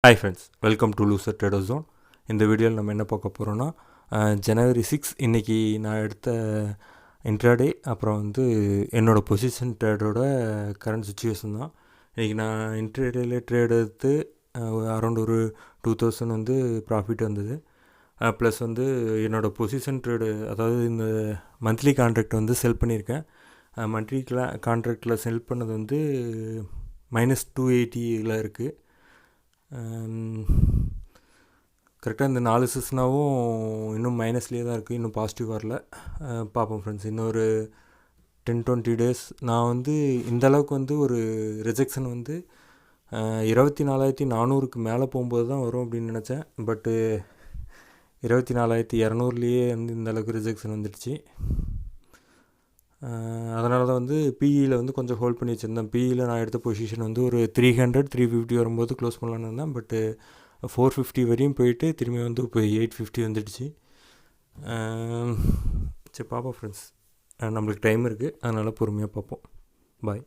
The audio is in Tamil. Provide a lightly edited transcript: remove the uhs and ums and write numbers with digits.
Hi friends, welcome to loser trader zone. இந்த வீடியோவில் நம்ம என்ன பார்க்க போகிறோன்னா, ஜனவரி 6 இன்றைக்கி நான் எடுத்த இன்ட்ராடே அப்புறம் என்னோடய பொசிஷன் ட்ரேடரோட கரண்ட் சுச்சுவேஷன் தான். இன்றைக்கி நான் இன்ட்ராடேயில் ட்ரேட் எடுத்து அரௌண்ட் ஒரு 2000 ப்ராஃபிட் வந்தது. ப்ளஸ் என்னோடய பொசிஷன் ட்ரேடு, அதாவது இந்த மந்த்லி கான்ட்ராக்ட் செல் பண்ணியிருக்கேன். மந்த்லி கான்ட்ராக்டில் செல் பண்ணது -280 இருக்குது. கரெக்டாக இந்த 4 செஷனாகவும் இன்னும் மைனஸ்லேயே தான் இருக்குது, இன்னும் பாசிட்டிவ் வரல. பார்ப்போம் ஃப்ரெண்ட்ஸ், இன்னொரு 10-20 டேஸ். நான் இந்த அளவுக்கு ஒரு ரிஜெக்ஷன் 24,400க்கு மேலே போகும்போது தான் வரும் அப்படின்னு நினச்சேன். பட்டு 24,200லேயே இந்த அளவுக்கு ரிஜெக்ஷன் வந்துடுச்சு. அதனால தான் பிஇயில் கொஞ்சம் ஹோல்ட் பண்ணி வச்சுருந்தேன். பிஇயில் நான் எடுத்த பொசிஷன் ஒரு 300-350 வரும்போது க்ளோஸ் பண்ணலான்னு இருந்தேன். பட்டு 450 வரையும் போயிட்டு திரும்பி இப்போ 850 வந்துடுச்சு. சரி, பார்ப்போம் ஃப்ரெண்ட்ஸ். நம்மளுக்கு டைம் இருக்குது, அதனால் பொறுமையாக பார்ப்போம். பாய்.